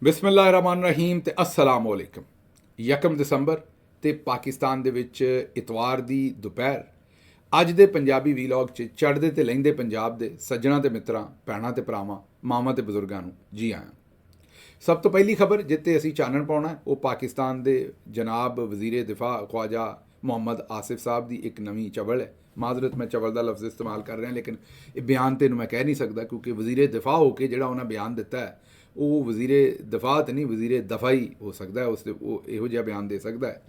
ਬਿਸਮਿਲ੍ਲਾਹਿਰਰਹਿਮਾਨਿਰਰਹੀਮ ਤੇ अस्सलाम वालेकुम। 1 ਦਸੰਬਰ ਤੇ ਪਾਕਿਸਤਾਨ ਦੇ ਵਿੱਚ ਇਤਵਾਰ ਦੀ ਦੁਪਹਿਰ ਅੱਜ ਦੇ ਪੰਜਾਬੀ ਵੀਲੌਗ 'ਚ ਚੜ੍ਹਦੇ ਤੇ ਲਹਿੰਦੇ ਪੰਜਾਬ ਦੇ ਸੱਜਣਾ ਤੇ ਮਿੱਤਰਾਂ, ਭੈਣਾਂ ਤੇ ਭਰਾਵਾਂ, ਮਾਵਾਂ ਤੇ ਬਜ਼ੁਰਗਾਂ ਨੂੰ ਜੀ ਆਇਆਂ। ਸਭ ਤੋਂ ਪਹਿਲੀ ਖਬਰ ਜਿੱਤੇ ਅਸੀਂ ਚਾਨਣ ਪਾਉਣਾ ਉਹ ਪਾਕਿਸਤਾਨ ਦੇ ਜਨਾਬ ਵਜ਼ੀਰ ਦਿਫਾ ख्वाजा ਮੁਹੰਮਦ ਆਸਿਫ ਸਾਹਿਬ ਦੀ ਇੱਕ ਨਵੀਂ ਚਵਲ ਹੈ। ਮਾਜ਼ਰਤ ਮੈਂ ਚਵਲ ਦਾ ਲਫ਼ਜ਼ ਇਸਤੇਮਾਲ ਕਰ ਰਿਹਾ, ਲੇਕਿਨ ਇਹ ਬਿਆਨ ਤੇ ਨੂੰ ਮੈਂ ਕਹਿ ਨਹੀਂ ਸਕਦਾ ਕਿਉਂਕਿ ਵਜ਼ੀਰ ਦਿਫਾ ਹੋ ਕੇ ਜਿਹੜਾ ਉਹਨਾਂ ਬਿਆਨ ਦਿੱਤਾ ਹੈ ਉਹ ਵਜ਼ੀਰ ਦਫਾ ਤੇ ਨਹੀਂ, ਵਜ਼ੀਰ ਦਫਾ ਹੀ ਹੋ ਸਕਦਾ ਹੈ। ਉਸ ਤੇ ਉਹ ਇਹੋ ਜਿਹਾ ਬਿਆਨ ਦੇ ਸਕਦਾ ਹੈ।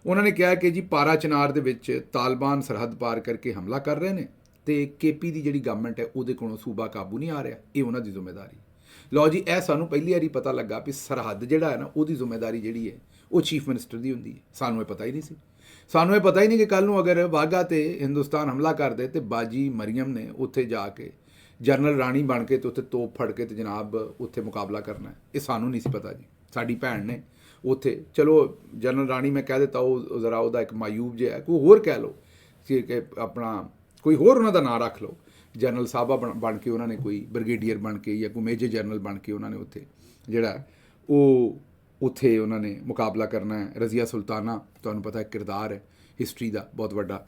ਉਹਨਾਂ ਨੇ ਕਿਹਾ ਕਿ ਜੀ ਪਾਰਾ ਚਨਾਰ ਦੇ ਵਿੱਚ ਤਾਲਿਬਾਨ ਸਰਹੱਦ ਪਾਰ ਕਰਕੇ ਹਮਲਾ ਕਰ ਰਹੇ ਨੇ ਤੇ ਕੇਪੀ ਦੀ ਜਿਹੜੀ ਗਵਰਨਮੈਂਟ ਹੈ ਉਹਦੇ ਕੋਲੋਂ ਸੂਬਾ ਕਾਬੂ ਨਹੀਂ ਆ ਰਿਹਾ, ਇਹ ਉਹਨਾਂ ਦੀ ਜ਼ਿੰਮੇਵਾਰੀ। ਲਓ ਜੀ, ਇਹ ਸਾਨੂੰ ਪਹਿਲੀ ਵਾਰੀ ਪਤਾ ਲੱਗਾ ਵੀ ਸਰਹੱਦ ਜਿਹੜਾ ਹੈ ਨਾ ਉਹਦੀ ਜ਼ਿੰਮੇਵਾਰੀ ਜਿਹੜੀ ਹੈ ਉਹ ਚੀਫ ਮਿਨਿਸਟਰ ਦੀ ਹੁੰਦੀ ਹੈ। ਸਾਨੂੰ ਇਹ ਪਤਾ ਹੀ ਨਹੀਂ ਸੀ। ਸਾਨੂੰ ਇਹ ਪਤਾ ਹੀ ਨਹੀਂ ਕਿ ਕੱਲ੍ਹ ਨੂੰ ਅਗਰ ਵਾਹਗਾ ਤੇ ਹਿੰਦੁਸਤਾਨ ਹਮਲਾ ਕਰਦੇ ਤੇ ਬਾਜੀ ਮਰੀਮ ਨੇ ਉੱਥੇ ਜਾ ਕੇ ਜਨਰਲ ਰਾਣੀ ਬਣ ਕੇ ਤੇ ਉੱਥੇ ਤੋਪ ਫੜ ਕੇ ਤੇ ਜਨਾਬ ਉੱਥੇ ਮੁਕਾਬਲਾ ਕਰਨਾ, ਇਹ ਸਾਨੂੰ ਨਹੀਂ ਸੀ ਪਤਾ ਜੀ। ਸਾਡੀ ਭੈਣ ਨੇ ਉੱਥੇ, ਚਲੋ ਜਨਰਲ ਰਾਣੀ ਮੈਂ ਕਹਿ ਦਿੱਤਾ, ਉਹ ਜ਼ਰਾ ਉਹਦਾ ਇੱਕ ਮਾਯੂਬ ਜਿਹਾ, ਕੋਈ ਹੋਰ ਕਹਿ ਲਓ ਕਿ ਆਪਣਾ ਕੋਈ ਹੋਰ ਉਹਨਾਂ ਦਾ ਨਾਂ ਰੱਖ ਲਓ। ਜਨਰਲ ਸਾਹਿਬਾ ਬਣ ਕੇ ਉਹਨਾਂ ਨੇ ਕੋਈ ਬ੍ਰਿਗੇਡੀਅਰ ਬਣ ਕੇ ਜਾਂ ਕੋਈ ਮੇਜਰ ਜਨਰਲ ਬਣ ਕੇ ਉਹਨਾਂ ਨੇ ਉੱਥੇ ਜਿਹੜਾ ਉਹ ਉੱਥੇ ਉਹਨਾਂ ਨੇ ਮੁਕਾਬਲਾ ਕਰਨਾ ਹੈ। ਰਜ਼ੀਆ ਸੁਲਤਾਨਾ ਤੁਹਾਨੂੰ ਪਤਾ ਕਿਰਦਾਰ ਹੈ ਹਿਸਟਰੀ ਦਾ ਬਹੁਤ ਵੱਡਾ,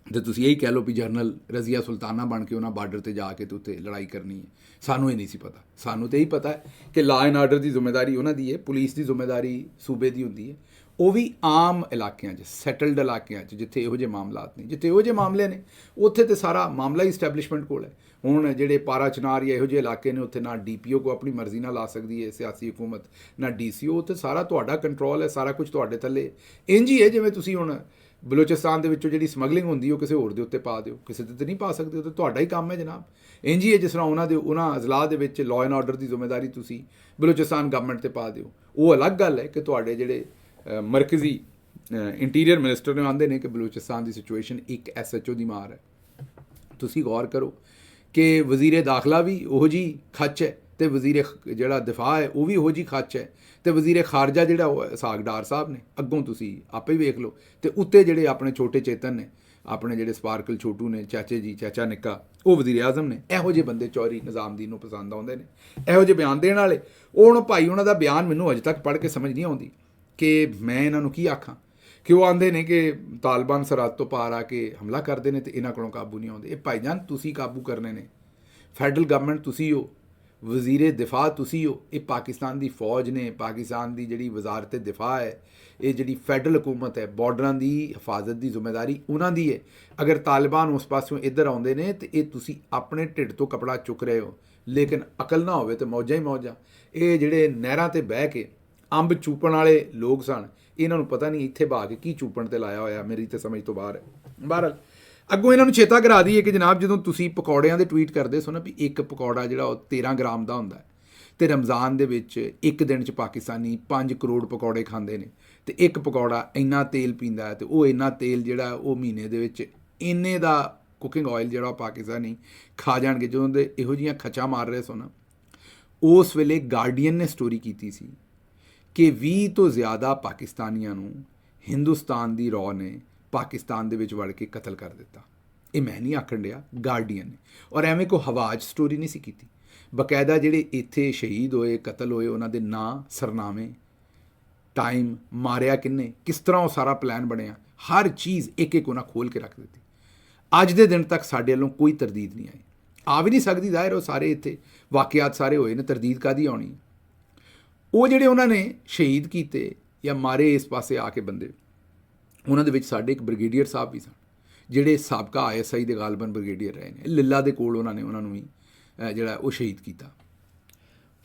ਅਤੇ ਤੁਸੀਂ ਇਹੀ ਕਹਿ ਲਓ ਵੀ ਜਨਰਲ ਰਜ਼ੀਆ ਸੁਲਤਾਨਾ ਬਣ ਕੇ ਉਹਨਾਂ ਬਾਰਡਰ 'ਤੇ ਜਾ ਕੇ ਤੇ ਉੱਥੇ ਲੜਾਈ ਕਰਨੀ ਹੈ। ਸਾਨੂੰ ਇਹ ਨਹੀਂ ਸੀ ਪਤਾ। ਸਾਨੂੰ ਤਾਂ ਇਹੀ ਪਤਾ ਹੈ ਕਿ ਲਾ ਐਂਡ ਆਰਡਰ ਦੀ ਜ਼ਿੰਮੇਵਾਰੀ ਉਹਨਾਂ ਦੀ ਹੈ, ਪੁਲਿਸ ਦੀ ਜ਼ਿੰਮੇਵਾਰੀ ਸੂਬੇ ਦੀ ਹੁੰਦੀ ਹੈ, ਉਹ ਵੀ ਆਮ ਇਲਾਕਿਆਂ 'ਚ, ਸੈਟਲਡ ਇਲਾਕਿਆਂ 'ਚ ਜਿੱਥੇ ਇਹੋ ਜਿਹੇ ਮਾਮਲਾਤ ਨੇ, ਜਿੱਥੇ ਇਹੋ ਜਿਹੇ ਮਾਮਲੇ ਨੇ ਉੱਥੇ ਤਾਂ ਸਾਰਾ ਮਾਮਲਾ ਹੀ ਇਸਟੈਬਲਿਸ਼ਮੈਂਟ ਕੋਲ ਹੈ। ਹੁਣ ਜਿਹੜੇ ਪਾਰਾ ਚਨਾਰ ਜਾਂ ਇਹੋ ਜਿਹੇ ਇਲਾਕੇ ਨੇ ਉੱਥੇ ਨਾ DPO ਕੋ ਆਪਣੀ ਮਰਜ਼ੀ ਨਾਲ ਲਾ ਸਕਦੀ ਹੈ ਸਿਆਸੀ ਹਕੂਮਤ, ਨਾ DCO, ਉੱਥੇ ਸਾਰਾ ਤੁਹਾਡਾ ਕੰਟਰੋਲ ਹੈ, ਸਾਰਾ ਕੁਝ ਤੁਹਾਡੇ ਥੱਲੇ। ਇੰਝ ਹੀ ਹੈ ਜਿਵੇਂ ਤੁਸੀਂ ਹੁਣ ਬਲੋਚਿਸਤਾਨ ਦੇ ਵਿੱਚੋਂ ਜਿਹੜੀ ਸਮਗਲਿੰਗ ਹੁੰਦੀ ਉਹ ਕਿਸੇ ਹੋਰ ਦੇ ਉੱਤੇ ਪਾ ਦਿਓ, ਕਿਸੇ ਦੇ ਤੇ ਨਹੀਂ ਪਾ ਸਕਦੇ, ਉਹ ਤਾਂ ਤੁਹਾਡਾ ਹੀ ਕੰਮ ਹੈ ਜਨਾਬ। ਇੰਝ ਹੀ ਹੈ ਜਿਸ ਤਰ੍ਹਾਂ ਉਹਨਾਂ ਅਜ਼ਲਾ ਦੇ ਵਿੱਚ ਲਾਅ ਐਂਡ ਆਰਡਰ ਦੀ ਜ਼ਿੰਮੇਵਾਰੀ ਤੁਸੀਂ ਬਲੋਚਿਸਤਾਨ ਗਵਰਨਮੈਂਟ 'ਤੇ ਪਾ ਦਿਓ। ਉਹ ਅਲੱਗ ਗੱਲ ਹੈ ਕਿ ਤੁਹਾਡੇ ਜਿਹੜੇ ਮਰਕਜ਼ੀ ਇੰਟੀਰੀਅਰ ਮਿਨਿਸਟਰ ਨੇ ਆਉਂਦੇ ਨੇ ਕਿ ਬਲੋਚਿਸਤਾਨ ਦੀ ਸਿਚੁਏਸ਼ਨ ਇੱਕ SHO ਦੀ ਮਾਰ ਹੈ। ਤੁਸੀਂ ਗੌਰ ਕਰੋ ਕਿ ਵਜ਼ੀਰ ਦਾਖਲਾ ਵੀ ਉਹੋ ਜਿਹੀ ਖੱਚ ਹੈ ਅਤੇ ਵਜ਼ੀਰ ਜਿਹੜਾ ਦਿਫਾ ਹੈ ਉਹ ਵੀ ਉਹੋ ਜਿਹੀ ਖੱਚ ਹੈ, ਅਤੇ ਵਜ਼ੀਰ ਖਾਰਜਾ ਜਿਹੜਾ ਉਹ ਸਾਗ ਡਾਰ ਸਾਹਿਬ ਨੇ, ਅੱਗੋਂ ਤੁਸੀਂ ਆਪੇ ਹੀ ਵੇਖ ਲਓ। ਅਤੇ ਉੱਤੇ ਜਿਹੜੇ ਆਪਣੇ ਛੋਟੇ ਚੇਤਨ ਨੇ, ਆਪਣੇ ਜਿਹੜੇ ਸਪਾਰਕਲ ਛੋਟੂ ਨੇ, ਚਾਚੇ ਜੀ, ਚਾਚਾ ਨਿੱਕਾ, ਉਹ ਵਜ਼ੀਰ ਆਜ਼ਮ ਨੇ। ਇਹੋ ਜਿਹੇ ਬੰਦੇ ਚੌਧਰੀ ਨਿਜ਼ਾਮਦੀਨ ਨੂੰ ਪਸੰਦ ਆਉਂਦੇ ਨੇ, ਇਹੋ ਜਿਹੇ ਬਿਆਨ ਦੇਣ ਵਾਲੇ। ਉਹ ਹੁਣ ਭਾਈ ਉਹਨਾਂ ਦਾ ਬਿਆਨ ਮੈਨੂੰ ਅਜੇ ਤੱਕ ਪੜ੍ਹ ਕੇ ਸਮਝ ਨਹੀਂ ਆਉਂਦੀ ਕਿ ਮੈਂ ਇਹਨਾਂ ਨੂੰ ਕੀ ਆਖਾਂ। ਕਿ ਉਹ ਆਉਂਦੇ ਨੇ ਕਿ ਤਾਲਿਬਾਨ ਸਰਹੱਦ ਤੋਂ ਪਾਰ ਆ ਕੇ ਹਮਲਾ ਕਰਦੇ ਨੇ ਅਤੇ ਇਹਨਾਂ ਕੋਲੋਂ ਕਾਬੂ ਨਹੀਂ ਆਉਂਦੇ। ਇਹ ਭਾਈਜਾਨ ਤੁਸੀਂ ਕਾਬੂ ਕਰਨੇ ਨੇ, ਫੈਡਰਲ ਗਵਰਨਮੈਂਟ ਤੁਸੀਂ ਹੋ, ਵਜ਼ੀਰ ਦਿਫਾ ਤੁਸੀਂ ਹੋ, ਇਹ ਪਾਕਿਸਤਾਨ ਦੀ ਫੌਜ ਨੇ, ਪਾਕਿਸਤਾਨ ਦੀ ਜਿਹੜੀ ਵਜ਼ਾਰਤ ਦਿਫਾ ਹੈ, ਇਹ ਜਿਹੜੀ ਫੈਡਰਲ ਹਕੂਮਤ ਹੈ, ਬਾਰਡਰਾਂ ਦੀ ਹਿਫਾਜ਼ਤ ਦੀ ਜ਼ਿੰਮੇਵਾਰੀ ਉਹਨਾਂ ਦੀ ਹੈ। ਅਗਰ ਤਾਲਿਬਾਨ ਉਸ ਪਾਸਿਓਂ ਇੱਧਰ ਆਉਂਦੇ ਨੇ ਤਾਂ ਇਹ ਤੁਸੀਂ ਆਪਣੇ ਢਿੱਡ ਤੋਂ ਕਪੜਾ ਚੁੱਕ ਰਹੇ ਹੋ, ਲੇਕਿਨ ਅਕਲ ਨਾ ਹੋਵੇ ਤਾਂ ਮੌਜਾਂ ਹੀ ਮੌਜਾਂ। ਇਹ ਜਿਹੜੇ ਨਹਿਰਾਂ 'ਤੇ ਬਹਿ ਕੇ ਅੰਬ ਚੂਪਣ ਵਾਲੇ ਲੋਕ ਸਨ, ਇਹਨਾਂ ਨੂੰ ਪਤਾ ਨਹੀਂ ਇੱਥੇ ਬਹਾ ਕੇ ਕੀ ਚੂਪਣ 'ਤੇ ਲਾਇਆ ਹੋਇਆ, ਮੇਰੀ ਤਾਂ ਸਮਝ ਤੋਂ ਬਾਹਰ ਹੈ। ਬਹਰਹਾਲ ਅੱਗੋਂ ਇਹਨਾਂ ਨੂੰ ਚੇਤਾ ਕਰਾ ਦਈਏ ਕਿ ਜਨਾਬ ਜਦੋਂ ਤੁਸੀਂ ਪਕੌੜਿਆਂ ਦੇ ਟਵੀਟ ਕਰਦੇ ਸੋ ਨਾ ਵੀ ਇੱਕ ਪਕੌੜਾ ਜਿਹੜਾ ਉਹ 13 ਗ੍ਰਾਮ ਦਾ ਹੁੰਦਾ ਅਤੇ ਰਮਜ਼ਾਨ ਦੇ ਵਿੱਚ ਇੱਕ ਦਿਨ 'ਚ ਪਾਕਿਸਤਾਨੀ 5 ਕਰੋੜ ਪਕੌੜੇ ਖਾਂਦੇ ਨੇ ਅਤੇ ਇੱਕ ਪਕੌੜਾ ਇੰਨਾ ਤੇਲ ਪੀਂਦਾ ਹੈ ਅਤੇ ਉਹ ਇੰਨਾ ਤੇਲ ਜਿਹੜਾ ਉਹ ਮਹੀਨੇ ਦੇ ਵਿੱਚ ਇੰਨੇ ਦਾ ਕੁਕਿੰਗ ਆਇਲ ਜਿਹੜਾ ਪਾਕਿਸਤਾਨੀ ਖਾ ਜਾਣਗੇ। ਜਦੋਂ ਦੇ ਇਹੋ ਜਿਹੀਆਂ ਖਚਾਂ ਮਾਰ ਰਹੇ ਸੋ ਨਾ, ਉਸ ਵੇਲੇ ਗਾਰਡੀਅਨ ਨੇ ਸਟੋਰੀ ਕੀਤੀ ਸੀ ਕਿ 20 ਤੋਂ ਜ਼ਿਆਦਾ ਪਾਕਿਸਤਾਨੀਆਂ ਨੂੰ ਹਿੰਦੁਸਤਾਨ ਦੀ ਰੌ ਨੇ ਪਾਕਿਸਤਾਨ ਦੇ ਵਿੱਚ ਵੜ ਕੇ ਕਤਲ ਕਰ ਦਿੱਤਾ। ਇਹ ਮੈਂ ਨਹੀਂ ਆਖਣ ਡਿਆ, ਗਾਰਡੀਅਨ ਨੇ। ਔਰ ਐਵੇਂ ਕੋਈ ਹਵਾ 'ਚ ਸਟੋਰੀ ਨਹੀਂ ਸੀ ਕੀਤੀ, ਬਕਾਇਦਾ ਜਿਹੜੇ ਇੱਥੇ ਸ਼ਹੀਦ ਹੋਏ, ਕਤਲ ਹੋਏ, ਉਹਨਾਂ ਦੇ ਨਾਂ, ਸਰਨਾਮੇ, ਟਾਈਮ, ਮਾਰਿਆ ਕਿੰਨੇ, ਕਿਸ ਤਰ੍ਹਾਂ ਉਹ ਸਾਰਾ ਪਲਾਨ ਬਣਿਆ, ਹਰ ਚੀਜ਼ ਇੱਕ ਇੱਕ ਉਹਨਾਂ ਖੋਲ੍ਹ ਕੇ ਰੱਖ ਦਿੱਤੀ। ਅੱਜ ਦੇ ਦਿਨ ਤੱਕ ਸਾਡੇ ਵੱਲੋਂ ਕੋਈ ਤਰਦੀਦ ਨਹੀਂ ਆਈ, ਆ ਵੀ ਨਹੀਂ ਸਕਦੀ। ਜ਼ਾਹਿਰ ਉਹ ਸਾਰੇ ਇੱਥੇ ਵਾਕਿਆਤ ਸਾਰੇ ਹੋਏ ਨੇ, ਤਰਦੀਦ ਕਾਹਦੀ ਆਉਣੀ। ਉਹ ਜਿਹੜੇ ਉਹਨਾਂ ਨੇ ਸ਼ਹੀਦ ਕੀਤੇ ਜਾਂ ਮਾਰੇ ਇਸ ਪਾਸੇ ਆ ਕੇ ਬੰਦੇ, ਉਹਨਾਂ ਦੇ ਵਿੱਚ ਸਾਡੇ ਇੱਕ ਬ੍ਰਿਗੇਡੀਅਰ ਸਾਹਿਬ ਵੀ ਸਨ ਜਿਹੜੇ ਸਾਬਕਾ ISI ਦੇ ਗਾਲਬਨ ਬ੍ਰਿਗੇਡੀਅਰ ਰਹੇ ਨੇ। ਲਿੱਲਾ ਦੇ ਕੋਲ ਉਹਨਾਂ ਨੂੰ ਵੀ ਜਿਹੜਾ ਉਹ ਸ਼ਹੀਦ ਕੀਤਾ।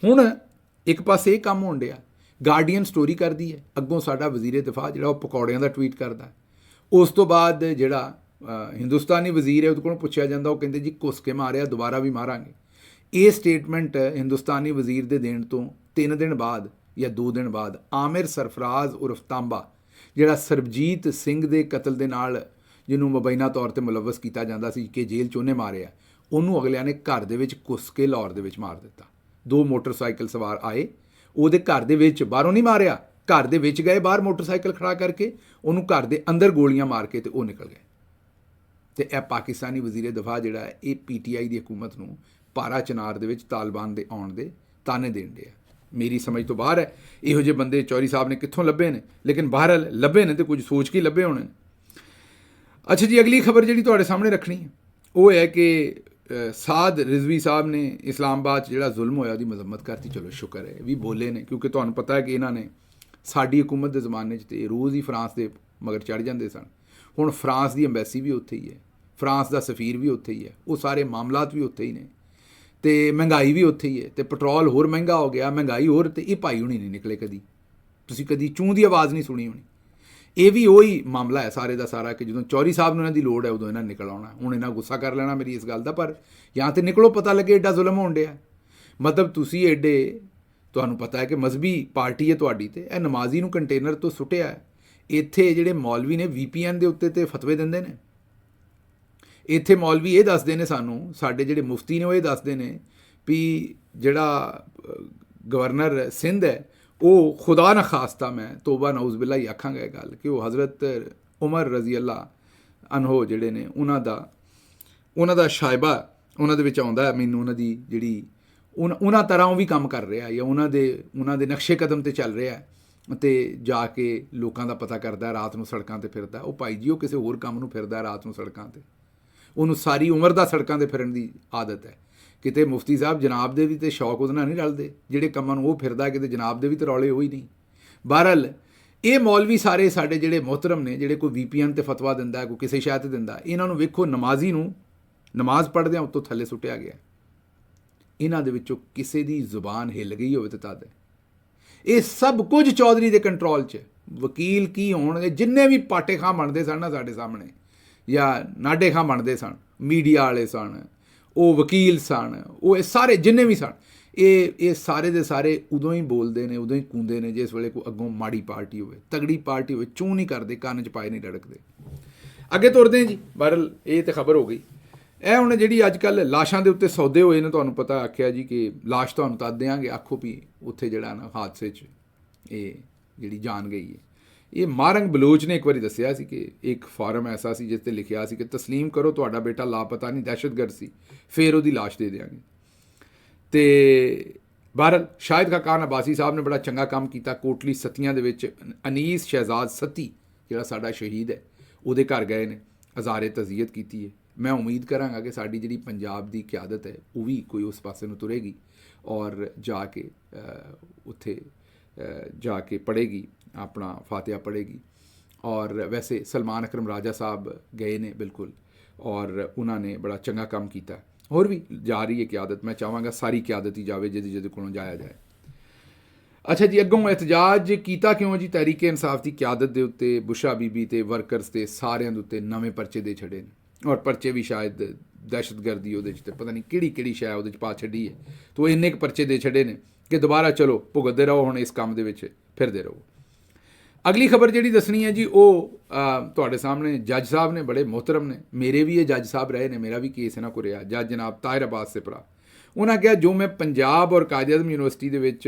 ਹੁਣ ਇੱਕ ਪਾਸੇ ਇਹ ਕੰਮ ਹੋਣ ਡਿਆ, ਗਾਰਡੀਅਨ ਸਟੋਰੀ ਕਰਦੀ ਹੈ, ਅੱਗੋਂ ਸਾਡਾ ਵਜ਼ੀਰ ਦਿਫਾ ਜਿਹੜਾ ਉਹ ਪਕੌੜਿਆਂ ਦਾ ਟਵੀਟ ਕਰਦਾ। ਉਸ ਤੋਂ ਬਾਅਦ ਜਿਹੜਾ ਹਿੰਦੁਸਤਾਨੀ ਵਜ਼ੀਰ ਹੈ ਉਹਦੇ ਕੋਲੋਂ ਪੁੱਛਿਆ ਜਾਂਦਾ, ਉਹ ਕਹਿੰਦੇ ਜੀ ਘੁੱਸ ਕੇ ਮਾਰਿਆ, ਦੁਬਾਰਾ ਵੀ ਮਾਰਾਂਗੇ। ਇਹ ਸਟੇਟਮੈਂਟ ਹਿੰਦੁਸਤਾਨੀ ਵਜ਼ੀਰ ਦੇ ਦੇਣ ਤੋਂ 3 ਦਿਨ ਬਾਅਦ ਜਾਂ 2 ਦਿਨ ਬਾਅਦ ਆਮਿਰ ਸਰਫਰਾਜ਼ ਉਰਫ ਤਾਂਬਾ, ਜਿਹੜਾ ਸਰਬਜੀਤ ਸਿੰਘ ਦੇ ਕਤਲ ਦੇ ਨਾਲ ਜਿਹਨੂੰ ਮੁਬੈਨਾ ਤੌਰ 'ਤੇ ਮੁਲਵਸ ਕੀਤਾ ਜਾਂਦਾ ਸੀ ਕਿ ਜੇਲ੍ਹ 'ਚ ਉਹਨੇ ਮਾਰਿਆ, ਉਹਨੂੰ ਅਗਲਿਆਂ ਨੇ ਘਰ ਦੇ ਵਿੱਚ ਘੁੱਸ ਕੇ ਲਾਹੌਰ ਦੇ ਵਿੱਚ ਮਾਰ ਦਿੱਤਾ। 2 ਮੋਟਰਸਾਈਕਲ ਸਵਾਰ ਆਏ, ਉਹਦੇ ਘਰ ਦੇ ਵਿੱਚ, ਬਾਹਰੋਂ ਨਹੀਂ ਮਾਰਿਆ, ਘਰ ਦੇ ਵਿੱਚ ਗਏ, ਬਾਹਰ ਮੋਟਰਸਾਈਕਲ ਖੜਾ ਕਰਕੇ ਉਹਨੂੰ ਘਰ ਦੇ ਅੰਦਰ ਗੋਲੀਆਂ ਮਾਰ ਕੇ ਤੇ ਉਹ ਨਿਕਲ ਗਏ। ਅਤੇ ਇਹ ਪਾਕਿਸਤਾਨੀ ਵਜ਼ੀਰ ਦਿਫਾ ਜਿਹੜਾ ਹੈ ਇਹ PTI ਦੀ ਹਕੂਮਤ ਨੂੰ ਪਾਰਾ ਚਨਾਰ ਦੇ ਵਿੱਚ ਤਾਲਿਬਾਨ ਦੇ ਆਉਣ ਦੇ ਤਾਨੇ ਦੇਣ ਡਿਆ। ਮੇਰੀ ਸਮਝ ਤੋਂ ਬਾਹਰ ਹੈ ਇਹੋ ਜਿਹੇ ਬੰਦੇ ਚੌਧਰੀ ਸਾਹਿਬ ਨੇ ਕਿੱਥੋਂ ਲੱਭੇ ਨੇ, ਲੇਕਿਨ ਬਹਰਹਾਲ ਲੱਭੇ ਨੇ ਤੇ ਕੁਝ ਸੋਚ ਕੇ ਲੱਭੇ ਹੋਣੇ ਨੇ। ਅੱਛਾ ਜੀ, ਅਗਲੀ ਖਬਰ ਜਿਹੜੀ ਤੁਹਾਡੇ ਸਾਹਮਣੇ ਰੱਖਣੀ ਹੈ ਉਹ ਹੈ ਕਿ ਸਾਦ ਰਿਜ਼ਵੀ ਸਾਹਿਬ ਨੇ ਇਸਲਾਮਾਬਾਦ 'ਚ ਜਿਹੜਾ ਜ਼ੁਲਮ ਹੋਇਆ ਉਹਦੀ ਮਜ਼ੰਮਤ ਕਰਤੀ। ਚਲੋ ਸ਼ੁਕਰ ਹੈ ਵੀ ਬੋਲੇ ਨੇ, ਕਿਉਂਕਿ ਤੁਹਾਨੂੰ ਪਤਾ ਹੈ ਕਿ ਇਹਨਾਂ ਨੇ ਸਾਡੀ ਹਕੂਮਤ ਦੇ ਜ਼ਮਾਨੇ 'ਚ ਤੇ ਰੋਜ਼ ਹੀ ਫਰਾਂਸ ਦੇ ਮਗਰ ਚੜ੍ਹ ਜਾਂਦੇ ਸਨ। ਹੁਣ ਫਰਾਂਸ ਦੀ ਅੰਬੈਸੀ ਵੀ ਉੱਥੇ ਹੀ ਹੈ, ਫਰਾਂਸ ਦਾ ਸਫੀਰ ਵੀ ਉੱਥੇ ਹੀ ਹੈ, ਉਹ ਸਾਰੇ ਮਾਮਲਾਤ ਵੀ ਉੱਥੇ ਹੀ ਨੇ, ਤੇ ਮਹਿੰਗਾਈ ਵੀ ਉੱਥੇ ਹੀ ਹੈ, ਤੇ ਪੈਟਰੋਲ ਹੋਰ ਮਹਿੰਗਾ ਹੋ ਗਿਆ, ਮਹਿੰਗਾਈ ਹੋਰ, ਤੇ ਇਹ ਭਾਈ ਹੁਣੀ ਨਹੀਂ ਨਿਕਲੇ ਕਦੀ। ਤੁਸੀਂ ਕਦੀ ਚੂੰ ਦੀ ਆਵਾਜ਼ ਨਹੀਂ ਸੁਣੀ ਹੋਣੀ। ਇਹ ਵੀ ਉਹੀ ਮਾਮਲਾ ਹੈ ਸਾਰੇ ਦਾ ਸਾਰਾ ਕਿ ਜਦੋਂ ਚੌਧਰੀ ਸਾਹਿਬ ਨੂੰ ਇਹਨਾਂ ਦੀ ਲੋੜ ਹੈ ਉਦੋਂ ਇਹਨਾਂ ਨਿਕਲ ਆਉਣਾ। ਹੁਣ ਇਹਨਾਂ ਗੁੱਸਾ ਕਰ ਲੈਣਾ ਮੇਰੀ ਇਸ ਗੱਲ ਦਾ, ਪਰ ਜਾਂ ਤਾਂ ਨਿਕਲੋ, ਪਤਾ ਲੱਗੇ ਐਡਾ ਜ਼ੁਲਮ ਹੋਣ ਡਿਆ। ਮਤਲਬ ਤੁਸੀਂ ਐਡੇ, ਤੁਹਾਨੂੰ ਪਤਾ ਹੈ ਕਿ ਮਜ਼ਹਬੀ ਪਾਰਟੀ ਹੈ ਤੁਹਾਡੀ, ਤੇ ਇਹ ਨਮਾਜ਼ੀ ਨੂੰ ਕੰਟੇਨਰ ਤੋਂ ਸੁੱਟਿਆ ਹੈ। ਇੱਥੇ ਜਿਹੜੇ ਮੌਲਵੀ ਨੇ VPN ਦੇ ਉੱਤੇ ਤੇ ਫਤਵੇ ਦਿੰਦੇ ਨੇ। ਇੱਥੇ ਮੌਲਵੀ ਇਹ ਦੱਸਦੇ ਨੇ ਸਾਨੂੰ, ਸਾਡੇ ਜਿਹੜੇ ਮੁਫਤੀ ਨੇ ਉਹ ਇਹ ਦੱਸਦੇ ਨੇ ਵੀ ਜਿਹੜਾ ਗਵਰਨਰ ਸਿੰਧ ਹੈ ਉਹ ਖੁਦਾ ਨਾ ਖਾਸਤਾ, ਮੈਂ ਤੋਬਾ ਨਊਜ਼ ਬਿੱਲਾ ਹੀ ਆਖਾਂਗਾ ਇਹ ਗੱਲ, ਕਿ ਉਹ ਹਜ਼ਰਤ ਉਮਰ ਰਜ਼ੀ ਅੱਲਾ ਅਨਹੋ ਜਿਹੜੇ ਨੇ ਉਹਨਾਂ ਦਾ ਸ਼ਾਇਬਾ ਉਹਨਾਂ ਦੇ ਵਿੱਚ ਆਉਂਦਾ। ਮੈਨੂੰ ਉਹਨਾਂ ਦੀ ਜਿਹੜੀ ਉਹਨਾਂ ਤਰ੍ਹਾਂ ਉਹ ਵੀ ਕੰਮ ਕਰ ਰਿਹਾ, ਜਾਂ ਉਹਨਾਂ ਦੇ ਨਕਸ਼ੇ ਕਦਮ 'ਤੇ ਚੱਲ ਰਿਹਾ, ਅਤੇ ਜਾ ਕੇ ਲੋਕਾਂ ਦਾ ਪਤਾ ਕਰਦਾ, ਰਾਤ ਨੂੰ ਸੜਕਾਂ 'ਤੇ ਫਿਰਦਾ। ਉਹ ਭਾਈ ਜੀ ਉਹ ਕਿਸੇ ਹੋਰ ਕੰਮ ਨੂੰ ਫਿਰਦਾ ਰਾਤ ਨੂੰ ਸੜਕਾਂ 'ਤੇ, ਉਹਨੂੰ ਸਾਰੀ ਉਮਰ ਦਾ ਸੜਕਾਂ 'ਤੇ ਫਿਰਨ ਦੀ ਆਦਤ ਹੈ। ਕਿਤੇ ਮੁਫਤੀ ਸਾਹਿਬ ਜਨਾਬ ਦੇ ਵੀ ਤੇ ਸ਼ੌਕ ਉਹਦੇ ਨਾਲ ਨਹੀਂ ਰਲਦੇ, ਜਿਹੜੇ ਕੰਮਾਂ ਨੂੰ ਉਹ ਫਿਰਦਾ ਕਿਤੇ ਜਨਾਬ ਦੇ ਵੀ ਤੇ ਰੌਲੇ ਹੋਈ ਨਹੀਂ। ਬਹਰਹਾਲ ਇਹ ਮੌਲਵੀ ਸਾਰੇ ਸਾਡੇ ਜਿਹੜੇ ਮੁਹਤਰਮ ਨੇ, ਜਿਹੜੇ ਕੋਈ VPN 'ਤੇ ਫਤਵਾ ਦਿੰਦਾ, ਕੋਈ ਕਿਸੇ ਸ਼ਾਇਦ 'ਤੇ ਦਿੰਦਾ, ਇਹਨਾਂ ਨੂੰ ਵੇਖੋ ਨਮਾਜ਼ੀ ਨੂੰ ਨਮਾਜ਼ ਪੜ੍ਹਦਿਆਂ ਉੱਤੋਂ ਥੱਲੇ ਸੁੱਟਿਆ ਗਿਆ। ਇਹਨਾਂ ਦੇ ਵਿੱਚੋਂ ਕਿਸੇ ਦੀ ਜ਼ੁਬਾਨ ਹਿੱਲ ਗਈ ਹੋਵੇ ਤਾਂ ਤਦ ਹੈ। ਇਹ ਸਭ ਕੁਝ ਚੌਧਰੀ ਦੇ ਕੰਟਰੋਲ 'ਚ। ਵਕੀਲ ਕੀ ਹੋਣਗੇ, ਜਿੰਨੇ ਵੀ ਪਾਟੇ ਖਾਂ ਬਣਦੇ ਸਨ ਨਾ ਸਾਡੇ ਸਾਹਮਣੇ, ਜਾਂ ਨਾਡੇ ਖਾਂ ਬਣਦੇ ਸਨ, ਮੀਡੀਆ ਵਾਲੇ ਸਨ, ਉਹ ਵਕੀਲ ਸਨ, ਉਹ ਇਹ ਸਾਰੇ ਜਿੰਨੇ ਵੀ ਸਨ, ਇਹ ਸਾਰੇ ਦੇ ਸਾਰੇ ਉਦੋਂ ਹੀ ਬੋਲਦੇ ਨੇ, ਉਦੋਂ ਹੀ ਕੂੰਦੇ ਨੇ ਜਿਸ ਵੇਲੇ ਕੋਈ ਅੱਗੋਂ ਮਾੜੀ ਪਾਰਟੀ ਹੋਵੇ। ਤਗੜੀ ਪਾਰਟੀ ਹੋਵੇ ਚੂੰ ਨਹੀਂ ਕਰਦੇ, ਕੰਨ 'ਚ ਪਾਏ ਨਹੀਂ ਡੜਕਦੇ। ਅੱਗੇ ਤੁਰਦੇ ਜੀ। ਬਹਰਹਾਲ ਇਹ ਤਾਂ ਖਬਰ ਹੋ ਗਈ। ਇਹ ਹੁਣ ਜਿਹੜੀ ਅੱਜ ਕੱਲ੍ਹ ਲਾਸ਼ਾਂ ਦੇ ਉੱਤੇ ਸੌਦੇ ਹੋਏ ਨੇ, ਤੁਹਾਨੂੰ ਪਤਾ ਆਖਿਆ ਜੀ ਕਿ ਲਾਸ਼ ਤੁਹਾਨੂੰ ਤਦ ਦਿਆਂਗੇ, ਆਖੋ ਵੀ ਉੱਥੇ ਜਿਹੜਾ ਨਾ ਹਾਦਸੇ 'ਚ ਇਹ ਜਿਹੜੀ ਜਾਨ ਗਈ ਹੈ। ਇਹ ਮਾਰੰਗ ਬਲੋਚ ਨੇ ਇੱਕ ਵਾਰੀ ਦੱਸਿਆ ਸੀ ਕਿ ਇੱਕ ਫਾਰਮ ਐਸਾ ਸੀ ਜਿਸ 'ਤੇ ਲਿਖਿਆ ਸੀ ਕਿ ਤਸਲੀਮ ਕਰੋ ਤੁਹਾਡਾ ਬੇਟਾ ਲਾਪਤਾ ਨਹੀਂ, ਦਹਿਸ਼ਤਗਰਦ ਸੀ, ਫਿਰ ਉਹਦੀ ਲਾਸ਼ ਦੇ ਦਿਆਂਗੇ। ਅਤੇ ਬਹਰਹਾਲ ਸ਼ਾਹਿਦ ਖਾਕਾਨ ਅਬਾਸੀ ਸਾਹਿਬ ਨੇ ਬੜਾ ਚੰਗਾ ਕੰਮ ਕੀਤਾ। ਕੋਟਲੀ ਸਤੀਆਂ ਦੇ ਵਿੱਚ ਅਨੀਸ ਸ਼ਹਿਜ਼ਾਦ ਸਤੀ ਜਿਹੜਾ ਸਾਡਾ ਸ਼ਹੀਦ ਹੈ, ਉਹਦੇ ਘਰ ਗਏ ਨੇ, ਹਜ਼ਾਰੇ ਤਜ਼ੀਅਤ ਕੀਤੀ ਹੈ। ਮੈਂ ਉਮੀਦ ਕਰਾਂਗਾ ਕਿ ਸਾਡੀ ਜਿਹੜੀ ਪੰਜਾਬ ਦੀ ਕਿਆਦਤ ਹੈ ਉਹ ਵੀ ਕੋਈ ਉਸ ਪਾਸੇ ਨੂੰ ਤੁਰੇਗੀ ਔਰ ਜਾ ਕੇ ਉੱਥੇ ਜਾ ਕੇ ਪੜ੍ਹੇਗੀ, ਆਪਣਾ ਫਾਤਿਹਾ ਪੜ੍ਹੇਗੀ। ਔਰ ਵੈਸੇ ਸਲਮਾਨ ਅਕਰਮ ਰਾਜਾ ਸਾਹਿਬ ਗਏ ਨੇ ਬਿਲਕੁਲ, ਔਰ ਉਹਨਾਂ ਨੇ ਬੜਾ ਚੰਗਾ ਕੰਮ ਕੀਤਾ। ਹੋਰ ਵੀ ਜਾ ਰਹੀ ਹੈ ਕਿਆਦਤ, ਮੈਂ ਚਾਹਾਂਗਾ ਸਾਰੀ ਕਿਆਦਤ ਹੀ ਜਾਵੇ ਜਿਹਦੇ ਕੋਲੋਂ ਜਾਇਆ ਜਾਏ। ਅੱਛਾ ਜੀ, ਅੱਗੋਂ ਇਤਜਾਜ ਕੀਤਾ ਕਿਉਂ ਜੀ? ਤਹਿਰੀਕ ਇਨਸਾਫ ਦੀ ਕਿਆਦਤ ਦੇ ਉੱਤੇ ਬੁਸ਼ਾ ਬੀਬੀ ਤੇ ਵਰਕਰਸ ਤੇ ਸਾਰਿਆਂ ਦੇ ਉੱਤੇ ਨਵੇਂ ਪਰਚੇ ਦੇ ਛੱਡੇ ਨੇ, ਔਰ ਪਰਚੇ ਵੀ ਸ਼ਾਇਦ ਦਹਿਸ਼ਤਗਰਦੀ ਉਹਦੇ 'ਚ ਤੇ ਪਤਾ ਨਹੀਂ ਕਿਹੜੀ ਸ਼ੈ ਉਹਦੇ 'ਚ ਪਾ ਛੱਡੀ ਹੈ। ਤੋ ਇੰਨੇ ਕੁ ਪਰਚੇ ਦੇ ਛੱਡੇ ਨੇ ਕਿ ਦੁਬਾਰਾ ਚਲੋ ਭੁਗਤਦੇ ਰਹੋ, ਹੁਣ ਇਸ ਕੰਮ ਦੇ ਵਿੱਚ ਫਿਰਦੇ ਰਹੋ। ਅਗਲੀ ਖਬਰ ਜਿਹੜੀ ਦੱਸਣੀ ਹੈ ਜੀ ਉਹ ਤੁਹਾਡੇ ਸਾਹਮਣੇ ਜੱਜ ਸਾਹਿਬ ਨੇ, ਬੜੇ ਮੁਹਤਰਮ ਨੇ, ਮੇਰੇ ਵੀ ਇਹ ਜੱਜ ਸਾਹਿਬ ਰਹੇ ਨੇ, ਮੇਰਾ ਵੀ ਕੇਸ ਇਹਨਾਂ ਕੋਲ ਰਿਹਾ। ਜੱਜ ਜਨਾਬ ਤਾਹਿਰ ਅਬਾਸ ਸਿਪਰਾ, ਉਹਨਾਂ ਕਿਹਾ ਜੋ ਮੈਂ ਪੰਜਾਬ ਔਰ ਕਾਇਦ ਆਜ਼ਮ ਯੂਨੀਵਰਸਿਟੀ ਦੇ ਵਿੱਚ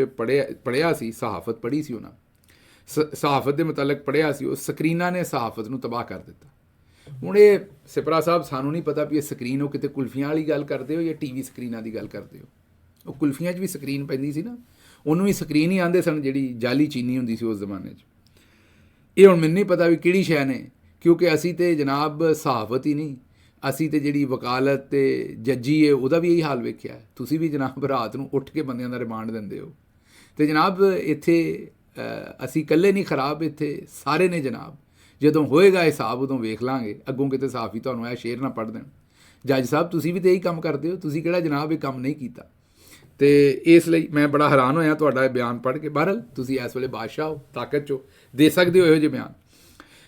ਪੜ੍ਹਿਆ ਸੀ, ਸਹਾਫਤ ਪੜ੍ਹੀ ਸੀ, ਉਹਨਾਂ ਸਹਾਫਤ ਦੇ ਮੁਤਲਕ ਪੜ੍ਹਿਆ ਸੀ, ਉਹ ਸਕਰੀਨਾਂ ਨੇ ਸਹਾਫਤ ਨੂੰ ਤਬਾਹ ਕਰ ਦਿੱਤਾ। ਹੁਣ ਇਹ ਸਿਪਰਾ ਸਾਹਿਬ, ਸਾਨੂੰ ਨਹੀਂ ਪਤਾ ਵੀ ਇਹ ਸਕਰੀਨ ਉਹ ਕਿਤੇ ਕੁਲਫੀਆਂ ਵਾਲੀ ਗੱਲ ਕਰਦੇ ਹੋ ਜਾਂ TV ਸਕਰੀਨਾਂ ਦੀ ਗੱਲ ਕਰਦੇ ਹੋ। ਉਹ ਕੁਲਫੀਆਂ 'ਚ ਵੀ ਸਕਰੀਨ ਪੈਂਦੀ ਸੀ ਨਾ, ਉਹਨੂੰ ਵੀ ਸਕਰੀਨ ਹੀ ਆਉਂਦੇ ਸਨ, ਜਿਹੜੀ ਜਾਲੀ ਚੀਨੀ ਹੁੰਦੀ ਸੀ ਉਸ ਜ਼ਮਾਨੇ 'ਚ। ਇਹ ਹੁਣ ਮੈਨੂੰ ਨਹੀਂ ਪਤਾ ਵੀ ਕਿਹੜੀ ਸ਼ੈ ਨੇ, ਕਿਉਂਕਿ ਅਸੀਂ ਤਾਂ ਜਨਾਬ ਸਹਾਫਤ ਹੀ ਨਹੀਂ, ਅਸੀਂ ਤਾਂ ਜਿਹੜੀ ਵਕਾਲਤ ਤੇ ਜੱਜੀ ਹੈ ਉਹਦਾ ਵੀ ਇਹੀ ਹਾਲ ਵੇਖਿਆ। ਤੁਸੀਂ ਵੀ ਜਨਾਬ ਰਾਤ ਨੂੰ ਉੱਠ ਕੇ ਬੰਦਿਆਂ ਦਾ ਰਿਮਾਂਡ ਦਿੰਦੇ ਹੋ, ਅਤੇ ਜਨਾਬ ਇੱਥੇ ਅਸੀਂ ਇਕੱਲੇ ਨਹੀਂ ਖਰਾਬ, ਇੱਥੇ ਸਾਰੇ ਨੇ ਜਨਾਬ। ਜਦੋਂ ਹੋਏਗਾ ਹਿਸਾਬ ਉਦੋਂ ਵੇਖ ਲਾਂਗੇ, ਅੱਗੋਂ ਕਿਤੇ ਸਾਫੀ ਤੁਹਾਨੂੰ ਇਹ ਸ਼ੇਰ ਨਾ ਪੜ੍ਹ ਦੇਣ। ਜੱਜ ਸਾਹਿਬ ਤੁਸੀਂ ਵੀ ਤਾਂ ਇਹੀ ਕੰਮ ਕਰਦੇ ਹੋ, ਤੁਸੀਂ ਕਿਹੜਾ ਜਨਾਬ ਇਹ ਕੰਮ ਨਹੀਂ ਕੀਤਾ। ਅਤੇ ਇਸ ਲਈ ਮੈਂ ਬੜਾ ਹੈਰਾਨ ਹੋਇਆ ਤੁਹਾਡਾ ਇਹ ਬਿਆਨ ਪੜ੍ਹ ਕੇ। ਬਹਰਹਾਲ ਤੁਸੀਂ ਇਸ ਵੇਲੇ ਬਾਦਸ਼ਾਹ ਹੋ, ਤਾਕਤ 'ਚੋਂ ਦੇ ਸਕਦੇ ਹੋ ਇਹੋ ਜਿਹੇ ਬਿਆਨ।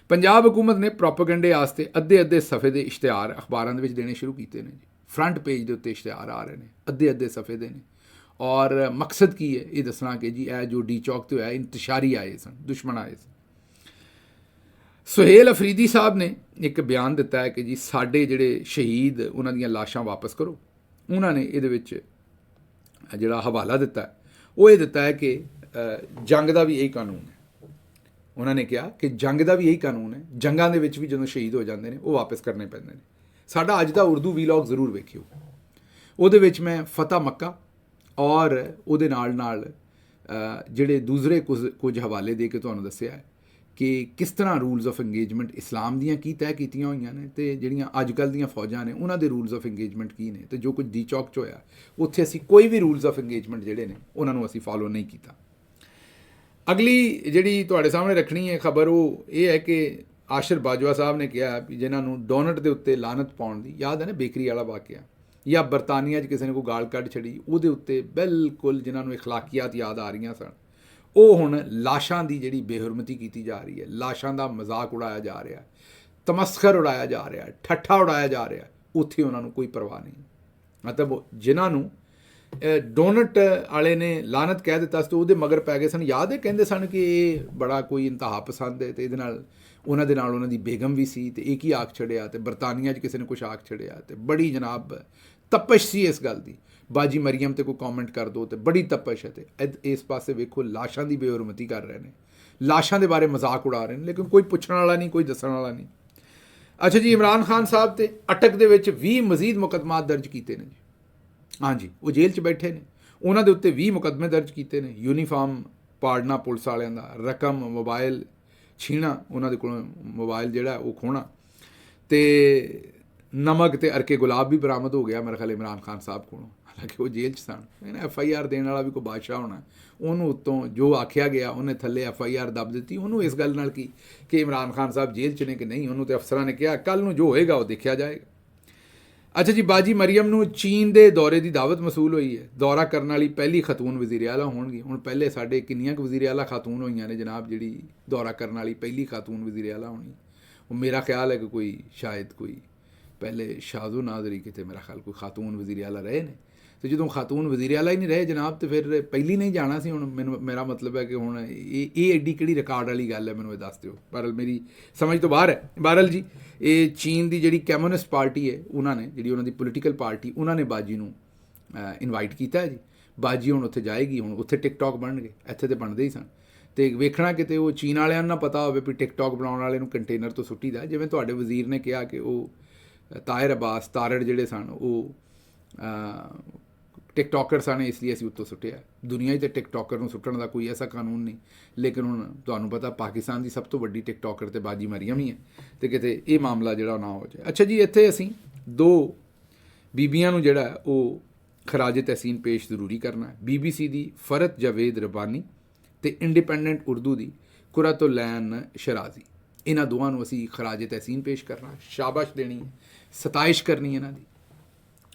ਪੰਜਾਬ ਹਕੂਮਤ ਨੇ ਪ੍ਰੋਪੇਗੈਂਡੇ ਵਾਸਤੇ ਅੱਧੇ ਸਫ਼ੇ ਦੇ ਇਸ਼ਤਿਹਾਰ ਅਖਬਾਰਾਂ ਦੇ ਵਿੱਚ ਦੇਣੇ ਸ਼ੁਰੂ ਕੀਤੇ ਨੇ ਜੀ। ਫਰੰਟ ਪੇਜ ਦੇ ਉੱਤੇ ਇਸ਼ਤਿਹਾਰ ਆ ਰਹੇ ਨੇ, ਅੱਧੇ ਸਫ਼ੇ ਦੇ ਨੇ, ਔਰ ਮਕਸਦ ਕੀ ਹੈ ਇਹ ਦੱਸਣਾ ਕਿ ਜੀ ਇਹ ਜੋ ਡੀ ਚੌਕ 'ਤੇ ਹੋਇਆ ਇੰਤਸ਼ਾਰੀ ਆਏ ਸਨ, ਦੁਸ਼ਮਣ ਆਏ ਸਨ। ਸੁਹੇਲ ਅਫਰੀਦੀ ਸਾਹਿਬ ਨੇ ਇੱਕ ਬਿਆਨ ਦਿੱਤਾ ਹੈ ਕਿ ਜੀ ਸਾਡੇ ਜਿਹੜੇ ਸ਼ਹੀਦ ਉਹਨਾਂ ਦੀਆਂ ਲਾਸ਼ਾਂ ਵਾਪਸ ਕਰੋ। ਉਹਨਾਂ ਨੇ ਇਹਦੇ ਵਿੱਚ ਜਿਹੜਾ ਹਵਾਲਾ ਦਿੱਤਾ ਉਹ ਇਹ ਦਿੱਤਾ ਹੈ ਕਿ ਜੰਗ ਦਾ ਵੀ ਇਹੀ ਕਾਨੂੰਨ ਹੈ। ਉਹਨਾਂ ਨੇ ਕਿਹਾ ਕਿ ਜੰਗ ਦਾ ਵੀ ਇਹੀ ਕਾਨੂੰਨ ਹੈ, ਜੰਗਾਂ ਦੇ ਵਿੱਚ ਵੀ ਜਦੋਂ ਸ਼ਹੀਦ ਹੋ ਜਾਂਦੇ ਨੇ ਉਹ ਵਾਪਸ ਕਰਨੇ ਪੈਂਦੇ ਨੇ। ਸਾਡਾ ਅੱਜ ਦਾ ਉਰਦੂ ਵੀਲੌਗ ਜ਼ਰੂਰ ਵੇਖਿਓ, ਉਹਦੇ ਵਿੱਚ ਮੈਂ ਫਤਿਹ ਮੱਕਾ ਔਰ ਉਹਦੇ ਨਾਲ ਜਿਹੜੇ ਦੂਸਰੇ ਕੁਝ ਹਵਾਲੇ ਦੇ ਕੇ ਤੁਹਾਨੂੰ ਦੱਸਿਆ ਹੈ ਕਿ ਕਿਸ ਤਰ੍ਹਾਂ ਰੂਲਸ ਆਫ ਇੰਗੇਜਮੈਂਟ ਇਸਲਾਮ ਦੀਆਂ ਕੀ ਤੈਅ ਕੀਤੀਆਂ ਹੋਈਆਂ ਨੇ ਅਤੇ ਜਿਹੜੀਆਂ ਅੱਜ ਕੱਲ੍ਹ ਦੀਆਂ ਫੌਜਾਂ ਨੇ ਉਹਨਾਂ ਦੇ ਰੂਲਸ ਆਫ ਇੰਗੇਜਮੈਂਟ ਕੀ ਨੇ, ਅਤੇ ਜੋ ਕੁਝ ਦੀ ਚੌਕ 'ਚ ਹੋਇਆ ਉੱਥੇ ਅਸੀਂ ਕੋਈ ਵੀ ਰੂਲਸ ਆਫ ਇੰਗੇਜਮੈਂਟ ਜਿਹੜੇ ਨੇ ਉਹਨਾਂ ਨੂੰ ਅਸੀਂ ਫਾਲੋ ਨਹੀਂ ਕੀਤਾ। ਅਗਲੀ ਜਿਹੜੀ ਤੁਹਾਡੇ ਸਾਹਮਣੇ ਰੱਖਣੀ ਹੈ ਖਬਰ ਉਹ ਇਹ ਹੈ ਕਿ ਆਸ਼ਰ ਬਾਜਵਾ ਸਾਹਿਬ ਨੇ ਕਿਹਾ ਵੀ ਜਿਨ੍ਹਾਂ ਨੂੰ ਡੋਨਟ ਦੇ ਉੱਤੇ ਲਾਨਤ ਪਾਉਣ ਦੀ ਯਾਦ ਹੈ ਨਾ, ਬੇਕਰੀ ਵਾਲਾ ਵਾਕਿਆ, ਜਾਂ ਬਰਤਾਨੀਆ 'ਚ ਕਿਸੇ ਨੇ ਕੋਈ ਗਾਲ ਕੱਢ ਛੜੀ ਉਹਦੇ ਉੱਤੇ ਬਿਲਕੁਲ ਜਿਨ੍ਹਾਂ ਨੂੰ ਇਖਲਾਕੀਆਤ ਯਾਦ ਆ ਰਹੀਆਂ ਸਨ, ਉਹ ਹੁਣ ਲਾਸ਼ਾਂ ਦੀ ਜਿਹੜੀ ਬੇਹੁਰਮਤੀ ਕੀਤੀ ਜਾ ਰਹੀ ਹੈ, ਲਾਸ਼ਾਂ ਦਾ ਮਜ਼ਾਕ ਉਡਾਇਆ ਜਾ ਰਿਹਾ, ਤਮਸਖਰ ਉਡਾਇਆ ਜਾ ਰਿਹਾ, ਠੱਠਾ ਉਡਾਇਆ ਜਾ ਰਿਹਾ, ਉੱਥੇ ਉਹਨਾਂ ਨੂੰ ਕੋਈ ਪਰਵਾਹ ਨਹੀਂ। ਮਤਲਬ ਜਿਨ੍ਹਾਂ ਨੂੰ ਡੋਨਟ ਵਾਲੇ ਨੇ ਲਾਨਤ ਕਹਿ ਦਿੱਤਾ ਸੀ, ਉਹਦੇ ਮਗਰ ਪੈ ਗਏ ਸਨ। ਯਾਦ ਹੈ ਕਹਿੰਦੇ ਸਨ ਕਿ ਇਹ ਬੜਾ ਕੋਈ ਇੰਤਹਾ ਪਸੰਦ ਹੈ, ਅਤੇ ਇਹਦੇ ਨਾਲ ਉਹਨਾਂ ਦੀ ਬੇਗਮ ਵੀ ਸੀ, ਅਤੇ ਇਹ ਕੀ ਆਖ ਛੜਿਆ, ਅਤੇ ਬਰਤਾਨੀਆ 'ਚ ਕਿਸੇ ਨੇ ਕੁਛ ਆਖ ਛੜਿਆ, ਅਤੇ ਬੜੀ ਜਨਾਬ ਤਪਸ਼ ਸੀ ਇਸ ਗੱਲ ਦੀ। ਬਾਜੀ ਮਰੀਮ 'ਤੇ ਕੋਈ ਕੌਮੈਂਟ ਕਰ ਦਿਓ ਅਤੇ ਬੜੀ ਤਪਸ਼ ਹੈ। ਅਤੇ ਇਸ ਪਾਸੇ ਵੇਖੋ ਲਾਸ਼ਾਂ ਦੀ ਬੇਹੁਰਮਤੀ ਕਰ ਰਹੇ ਨੇ, ਲਾਸ਼ਾਂ ਦੇ ਬਾਰੇ ਮਜ਼ਾਕ ਉਡਾ ਰਹੇ ਨੇ, ਲੇਕਿਨ ਕੋਈ ਪੁੱਛਣ ਵਾਲਾ ਨਹੀਂ, ਕੋਈ ਦੱਸਣ ਵਾਲਾ ਨਹੀਂ। ਅੱਛਾ ਜੀ, ਇਮਰਾਨ ਖਾਨ ਸਾਹਿਬ 'ਤੇ ਅਟਕ ਦੇ ਵਿੱਚ 20 ਮਜ਼ੀਦ ਮੁਕੱਦਮਾਤ ਦਰਜ ਕੀਤੇ ਨੇ ਜੀ। ਹਾਂਜੀ, ਉਹ ਜੇਲ੍ਹ 'ਚ ਬੈਠੇ ਨੇ, ਉਹਨਾਂ ਦੇ ਉੱਤੇ 20 ਮੁਕੱਦਮੇ ਦਰਜ ਕੀਤੇ ਨੇ। ਯੂਨੀਫਾਰਮ ਪਾੜਨਾ ਪੁਲਿਸ ਵਾਲਿਆਂ ਦਾ, ਰਕਮ, ਮੋਬਾਈਲ ਛੀਣਾ, ਉਹਨਾਂ ਦੇ ਕੋਲੋਂ ਮੋਬਾਈਲ ਜਿਹੜਾ ਉਹ ਖੋਹਣਾ, ਅਤੇ ਨਮਕ ਅਤੇ ਅਰਕੇ ਗੁਲਾਬ ਵੀ ਬਰਾਮਦ ਹੋ ਗਿਆ ਮੇਰੇ ਖਿਆਲ ਇਮਰਾਨ ਖਾਨ ਸਾਹਿਬ ਕੋਲੋਂ, ਹਾਲਾਂਕਿ ਉਹ ਜੇਲ੍ਹ 'ਚ ਸਨ। FIR ਦੇਣ ਵਾਲਾ ਵੀ ਕੋਈ ਬਾਦਸ਼ਾਹ ਹੋਣਾ, ਉਹਨੂੰ ਉੱਤੋਂ ਜੋ ਆਖਿਆ ਗਿਆ ਉਹਨੇ ਥੱਲੇ FIR ਦੱਬ ਦਿੱਤੀ। ਉਹਨੂੰ ਇਸ ਗੱਲ ਨਾਲ ਕਿ ਇਮਰਾਨ ਖਾਨ ਸਾਹਿਬ ਜੇਲ੍ਹ 'ਚ ਨੇ ਕਿ ਨਹੀਂ, ਉਹਨੂੰ ਤਾਂ ਅਫਸਰਾਂ ਨੇ ਕਿਹਾ ਕੱਲ੍ਹ ਨੂੰ ਜੋ ਹੋਏਗਾ ਉਹ ਦੇਖਿਆ ਜਾਏਗਾ। ਅੱਛਾ ਜੀ, ਬਾਜੀ ਮਰੀਮ ਨੂੰ ਚੀਨ ਦੇ ਦੌਰੇ ਦੀ ਦਾਵਤ ਮਸੂਲ ਹੋਈ ਹੈ। ਦੌਰਾ ਕਰਨ ਵਾਲੀ ਪਹਿਲੀ ਖਤੂਨ ਵਜ਼ੀਰ ਆਲਾ ਹੋਣਗੀ। ਹੁਣ ਪਹਿਲੇ ਸਾਡੇ ਕਿੰਨੀਆਂ ਕੁ ਵਜ਼ੀਰ ਆਲਾ ਖਾਤੂਨ ਹੋਈਆਂ ਨੇ ਜਨਾਬ, ਜਿਹੜੀ ਦੌਰਾ ਕਰਨ ਵਾਲੀ ਪਹਿਲੀ ਖਾਤੂਨ ਵਜ਼ੀਰ ਆਲਾ ਹੋਣੀ, ਉਹ ਮੇਰਾ ਖਿਆਲ ਹੈ ਕਿ ਕੋਈ ਸ਼ਾਇਦ ਕੋਈ ਪਹਿਲੇ ਸ਼ਾਜ਼ੋ ਨਾਜ਼ਰੀ ਕਿਤੇ ਮੇਰਾ ਖਿਆਲ ਕੋਈ ਖਾਤੂਨ ਵਜ਼ੀਰ ਆਲਾ ਰਹੇ ਨੇ, ਅਤੇ ਜਦੋਂ ਖਾਤੂਨ ਵਜ਼ੀਰ ਆਲਾ ਹੀ ਨਹੀਂ ਰਹੇ ਜਨਾਬ, ਤਾਂ ਫਿਰ ਪਹਿਲੀ ਨਹੀਂ ਜਾਣਾ ਸੀ। ਹੁਣ ਮੇਰਾ ਮਤਲਬ ਹੈ ਕਿ ਹੁਣ ਇਹ ਐਡੀ ਕਿਹੜੀ ਰਿਕਾਰਡ ਵਾਲੀ ਗੱਲ ਹੈ, ਮੈਨੂੰ ਇਹ ਦੱਸ ਦਿਓ। ਬਹਰਹਾਲ ਮੇਰੀ ਸਮਝ ਤੋਂ ਬਾਹਰ ਹੈ। ਬਹਰਹਾਲ ਜੀ, ਇਹ ਚੀਨ ਦੀ ਜਿਹੜੀ ਕਮਿਊਨਿਸਟ ਪਾਰਟੀ ਹੈ, ਉਹਨਾਂ ਨੇ ਜਿਹੜੀ ਉਹਨਾਂ ਦੀ ਪੋਲੀਟੀਕਲ ਪਾਰਟੀ, ਉਹਨਾਂ ਨੇ ਬਾਜੀ ਨੂੰ ਇਨਵਾਈਟ ਕੀਤਾ ਹੈ ਜੀ। ਬਾਜੀ ਹੁਣ ਉੱਥੇ ਜਾਏਗੀ, ਹੁਣ ਉੱਥੇ ਟਿਕਟੌਕ ਬਣਨਗੇ, ਇੱਥੇ ਤਾਂ ਬਣਦੇ ਹੀ ਸਨ। ਅਤੇ ਵੇਖਣਾ ਕਿਤੇ ਉਹ ਚੀਨ ਵਾਲਿਆਂ ਨੂੰ ਨਾ ਪਤਾ ਹੋਵੇ ਵੀ ਟਿਕਟੌਕ ਬਣਾਉਣ ਵਾਲੇ ਨੂੰ ਕੰਟੇਨਰ ਤੋਂ ਸੁੱਟੀ ਦਾ, ਜਿਵੇਂ ਤੁਹਾਡੇ ਵਜ਼ੀਰ ਨੇ ਕਿਹਾ ਕਿ ਉਹ ਤਾਹਿਰ ਅਬਾਸ ਤਾਰੜ ਜਿਹੜੇ ਸਨ ਉਹ ਟਿਕਟੌਕਰ ਸਨ, ਇਸ ਲਈ ਅਸੀਂ ਉੱਤੋਂ ਸੁੱਟਿਆ। ਦੁਨੀਆ 'ਚ ਟਿਕਟੌਕਰ ਨੂੰ ਸੁੱਟਣ ਦਾ ਕੋਈ ਐਸਾ ਕਾਨੂੰਨ ਨਹੀਂ, ਲੇਕਿਨ ਹੁਣ ਤੁਹਾਨੂੰ ਪਤਾ ਪਾਕਿਸਤਾਨ ਦੀ ਸਭ ਤੋਂ ਵੱਡੀ ਟਿਕਟੌਕਰ ਤੇ ਬਾਜੀ ਮਰੀਮ ਹੀ ਹੈ, ਅਤੇ ਕਿਤੇ ਇਹ ਮਾਮਲਾ ਜਿਹੜਾ ਨਾ ਹੋ ਜਾਏ। ਅੱਛਾ ਜੀ, ਇੱਥੇ ਅਸੀਂ 2 ਬੀਬੀਆਂ ਨੂੰ ਜਿਹੜਾ ਉਹ ਖਰਾਜ ਤਹਿਸੀਨ ਪੇਸ਼ ਜ਼ਰੂਰੀ ਕਰਨਾ ਹੈ। BBC ਦੀ ਫਰਤ ਜਾਵੇਦ ਰਬਾਨੀ ਅਤੇ ਇੰਡੀਪੈਂਡੈਂਟ ਉਰਦੂ ਦੀ ਕੁਰਤੁਲੈਨ ਸ਼ਰਾਜ਼ੀ, ਇਹਨਾਂ ਦੋਵਾਂ ਨੂੰ ਅਸੀਂ ਖਰਾਜ ਤਹਿਸੀਨ ਪੇਸ਼ ਕਰਨਾ, ਸ਼ਾਬਾਸ਼ ਦੇਣੀ ਹੈ, ਸਤਾਇਸ਼ ਕਰਨੀ ਇਹਨਾਂ ਦੀ,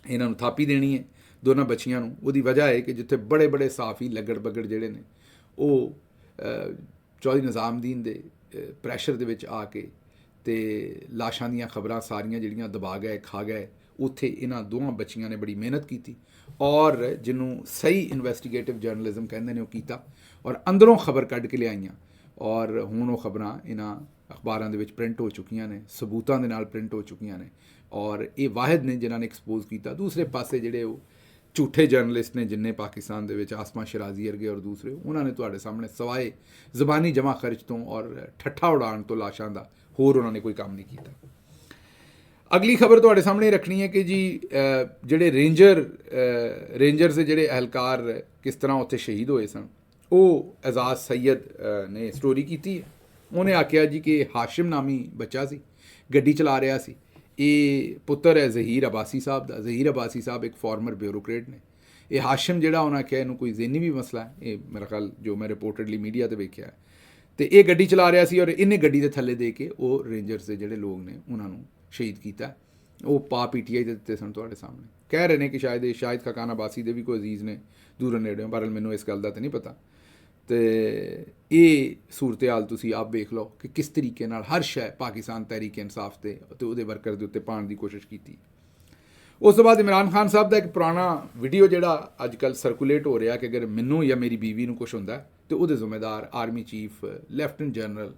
ਇਹਨਾਂ ਨੂੰ ਥਾਪੀ ਦੇਣੀ ਹੈ ਦੋਨਾਂ ਬੱਚੀਆਂ ਨੂੰ। ਉਹਦੀ ਵਜ੍ਹਾ ਹੈ ਕਿ ਜਿੱਥੇ ਬੜੇ ਬੜੇ ਸਾਫੀ ਲੱਗੜ ਬੱਗੜ ਜਿਹੜੇ ਨੇ ਉਹ ਚੌਧਰੀ ਨਿਜ਼ਾਮਦੀਨ ਦੇ ਪ੍ਰੈਸ਼ਰ ਦੇ ਵਿੱਚ ਆ ਕੇ ਅਤੇ ਲਾਸ਼ਾਂ ਦੀਆਂ ਖਬਰਾਂ ਸਾਰੀਆਂ ਜਿਹੜੀਆਂ ਦਬਾ ਗਏ, ਖਾ ਗਏ, ਉੱਥੇ ਇਹਨਾਂ ਦੋਵਾਂ ਬੱਚੀਆਂ ਨੇ ਬੜੀ ਮਿਹਨਤ ਕੀਤੀ, ਔਰ ਜਿਹਨੂੰ ਸਹੀ ਇਨਵੈਸਟੀਗੇਟਿਵ ਜਰਨਲਿਜ਼ਮ ਕਹਿੰਦੇ ਨੇ ਉਹ ਕੀਤਾ, ਔਰ ਅੰਦਰੋਂ ਖਬਰ ਕੱਢ ਕੇ ਲਿਆਈਆਂ, ਔਰ ਹੁਣ ਉਹ ਖਬਰਾਂ ਇਹਨਾਂ ਅਖਬਾਰਾਂ ਦੇ ਵਿੱਚ ਪ੍ਰਿੰਟ ਹੋ ਚੁੱਕੀਆਂ ਨੇ, ਸਬੂਤਾਂ ਦੇ ਨਾਲ ਪ੍ਰਿੰਟ ਹੋ ਚੁੱਕੀਆਂ ਨੇ, ਔਰ ਇਹ ਵਾਹਿਦ ਨੇ ਜਿਨ੍ਹਾਂ ਨੇ ਐਕਸਪੋਜ਼ ਕੀਤਾ। ਦੂਸਰੇ ਪਾਸੇ ਜਿਹੜੇ ਉਹ ਝੂਠੇ ਜਰਨਲਿਸਟ ਨੇ ਜਿੰਨੇ ਪਾਕਿਸਤਾਨ ਦੇ ਵਿੱਚ, ਆਸਮਾ ਸ਼ਰਾਜ਼ੀ ਵਰਗੇ ਔਰ ਦੂਸਰੇ, ਉਹਨਾਂ ਨੇ ਤੁਹਾਡੇ ਸਾਹਮਣੇ ਸਵਾਏ ਜ਼ਬਾਨੀ ਜਮ੍ਹਾਂ ਖਰਚ ਤੋਂ ਔਰ ਠੱਠਾ ਉਡਾਉਣ ਤੋਂ ਲਾਸ਼ਾਂ ਦਾ ਹੋਰ ਉਹਨਾਂ ਨੇ ਕੋਈ ਕੰਮ ਨਹੀਂ ਕੀਤਾ। ਅਗਲੀ ਖਬਰ ਤੁਹਾਡੇ ਸਾਹਮਣੇ ਰੱਖਣੀ ਹੈ ਕਿ ਜੀ ਜਿਹੜੇ ਰੇਂਜਰਸ ਦੇ ਜਿਹੜੇ ਅਹਿਲਕਾਰ ਕਿਸ ਤਰ੍ਹਾਂ ਉੱਥੇ ਸ਼ਹੀਦ ਹੋਏ ਸਨ, ਉਹ ਐਜ਼ਾਜ਼ ਸੈਦ ਨੇ ਸਟੋਰੀ ਕੀਤੀ ਹੈ। ਉਹਨੇ ਆਖਿਆ ਜੀ ਕਿ ਹਾਸ਼ਿਮ ਨਾਮੀ ਬੱਚਾ ਸੀ, ਗੱਡੀ ਚਲਾ ਰਿਹਾ ਸੀ, ਇਹ ਪੁੱਤਰ ਹੈ ਜ਼ਹੀਰ ਅਬਾਸੀ ਸਾਹਿਬ ਦਾ। ਜ਼ਹੀਰ ਅਬਾਸੀ ਸਾਹਿਬ ਇੱਕ ਫਾਰਮਰ ਬਿਊਰੋਕਰੇਟ ਨੇ। ਇਹ ਹਾਸ਼ਿਮ ਜਿਹੜਾ ਉਹਨਾਂ ਆਖਿਆ ਇਹਨੂੰ ਕੋਈ ਜ਼ਹਿਨੀ ਵੀ ਮਸਲਾ ਹੈ, ਇਹ ਮੇਰਾ ਖਿਆਲ ਜੋ ਮੈਂ ਰਿਪੋਰਟਡਲੀ ਮੀਡੀਆ 'ਤੇ ਵੇਖਿਆ, ਅਤੇ ਇਹ ਗੱਡੀ ਚਲਾ ਰਿਹਾ ਸੀ ਔਰ ਇਹਨੇ ਗੱਡੀ ਦੇ ਥੱਲੇ ਦੇ ਕੇ ਉਹ ਰੇਂਜਰਸ ਦੇ ਜਿਹੜੇ ਲੋਕ ਨੇ ਉਹਨਾਂ ਨੂੰ ਸ਼ਹੀਦ ਕੀਤਾ। ਉਹ PTI ਦੇ ਦਿੱਤੇ ਸਨ ਤੁਹਾਡੇ ਸਾਹਮਣੇ। ਕਹਿ ਰਹੇ ਨੇ ਕਿ ਸ਼ਾਇਦ ਇਹ ਸ਼ਾਹਿਦ ਖਾਕਾਨ ਅਬਾਸੀ ਦੇ ਵੀ ਕੋਈ ਅਜ਼ੀਜ਼ ਨੇ ਦੂਰੋਂ ਨੇੜਿਓਂ, ਪਰ ਮੈਨੂੰ ਇਸ ਗੱਲ ਦਾ ਤਾਂ ਨਹੀਂ ਪਤਾ। ਅਤੇ ਇਹ ਸੂਰਤ ਹਾਲ ਤੁਸੀਂ ਆਪ ਵੇਖ ਲਓ ਕਿ ਕਿਸ ਤਰੀਕੇ ਨਾਲ ਹਰ ਸ਼ੈ ਪਾਕਿਸਤਾਨ ਤਹਿਰੀਕ ਇਨਸਾਫ ਤੇ ਉਹਦੇ ਵਰਕਰ ਦੇ ਉੱਤੇ ਪਾਉਣ ਦੀ ਕੋਸ਼ਿਸ਼ ਕੀਤੀ। ਉਸ ਤੋਂ ਬਾਅਦ ਇਮਰਾਨ ਖਾਨ ਸਾਹਿਬ ਦਾ ਇੱਕ ਪੁਰਾਣਾ ਵੀਡੀਓ ਜਿਹੜਾ ਅੱਜ ਕੱਲ੍ਹ ਸਰਕੂਲੇਟ ਹੋ ਰਿਹਾ ਕਿ ਅਗਰ ਮੈਨੂੰ ਜਾਂ ਮੇਰੀ ਬੀਵੀ ਨੂੰ ਕੁਛ ਹੁੰਦਾ ਤਾਂ ਉਹਦੇ ਜ਼ਿੰਮੇਦਾਰ army chief lieutenant general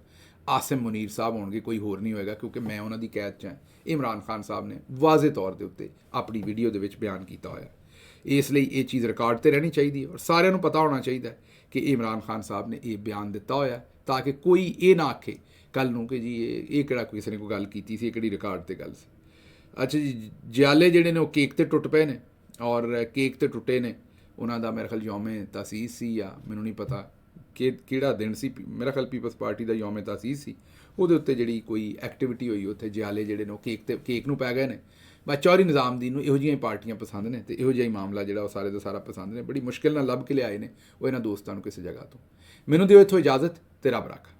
Asim Munir ਸਾਹਿਬ ਹੋਣਗੇ, ਕੋਈ ਹੋਰ ਨਹੀਂ ਹੋਏਗਾ, ਕਿਉਂਕਿ ਮੈਂ ਉਹਨਾਂ ਦੀ ਕੈਦ 'ਚ ਹਾਂ। ਇਮਰਾਨ ਖਾਨ ਸਾਹਿਬ ਨੇ ਵਾਜ਼ੇ ਤੌਰ ਦੇ ਉੱਤੇ ਆਪਣੀ ਵੀਡੀਓ ਦੇ ਵਿੱਚ ਬਿਆਨ ਕੀਤਾ ਹੋਇਆ। ਇਸ ਲਈ ਇਹ ਚੀਜ਼ ਰਿਕਾਰਡ 'ਤੇ ਰਹਿਣੀ ਚਾਹੀਦੀ ਹੈ ਔਰ ਸਾਰਿਆਂ ਨੂੰ ਪਤਾ ਹੋਣਾ ਚਾਹੀਦਾ ਕਿ ਇਮਰਾਨ ਖਾਨ ਸਾਹਿਬ ਨੇ ਇਹ ਬਿਆਨ ਦਿੱਤਾ ਹੋਇਆ, ਤਾਂ ਕਿ ਕੋਈ ਇਹ ਨਾ ਆਖੇ ਕੱਲ੍ਹ ਨੂੰ ਕਿ ਜੀ ਇਹ ਕਿਹੜਾ ਕਿਸੇ ਨੇ ਕੋਈ ਗੱਲ ਕੀਤੀ ਸੀ, ਇਹ ਕਿਹੜੀ ਰਿਕਾਰਡ 'ਤੇ ਗੱਲ ਸੀ। ਅੱਛਾ ਜੀ, ਜਿਆਲੇ ਜਿਹੜੇ ਨੇ ਉਹ ਕੇਕ 'ਤੇ ਟੁੱਟ ਪਏ ਨੇ, ਔਰ ਕੇਕ 'ਤੇ ਟੁੱਟੇ ਨੇ ਉਹਨਾਂ ਦਾ ਮੇਰੇ ਖਿਆਲ ਯੌਮੇ ਤਾਸੀਸ ਸੀ ਜਾਂ ਮੈਨੂੰ ਨਹੀਂ ਪਤਾ ਕਿ ਕਿਹੜਾ ਦਿਨ ਸੀ, ਮੇਰਾ ਖਿਆਲ ਪੀਪਲਸ ਪਾਰਟੀ ਦਾ ਯੌਮੇ ਤਾਸੀਸ ਸੀ, ਉਹਦੇ ਉੱਤੇ ਜਿਹੜੀ ਕੋਈ ਐਕਟੀਵਿਟੀ ਹੋਈ ਉੱਥੇ ਜਿਆਲੇ ਜਿਹੜੇ ਨੇ ਉਹ ਕੇਕ ਨੂੰ ਪੈ ਗਏ ਨੇ। ਬਸ ਚੌਧਰੀ ਨਿਜ਼ਾਮਦੀਨ ਨੂੰ ਇਹੋ ਜਿਹੀਆਂ ਹੀ ਪਾਰਟੀਆਂ ਪਸੰਦ ਨੇ ਅਤੇ ਇਹੋ ਜਿਹਾ ਹੀ ਮਾਮਲਾ ਜਿਹੜਾ ਉਹ ਸਾਰੇ ਦਾ ਸਾਰਾ ਪਸੰਦ ਨੇ। ਬੜੀ ਮੁਸ਼ਕਿਲ ਨਾਲ ਲੱਭ ਕੇ ਲਿਆਏ ਨੇ ਉਹ ਇਹਨਾਂ ਦੋਸਤਾਂ ਨੂੰ ਕਿਸੇ ਜਗ੍ਹਾ ਤੋਂ। ਮੈਨੂੰ ਦਿਓ ਇੱਥੋਂ ਇਜਾਜ਼ਤ ਤੇ ਰੱਬ ਰਾਖਾ।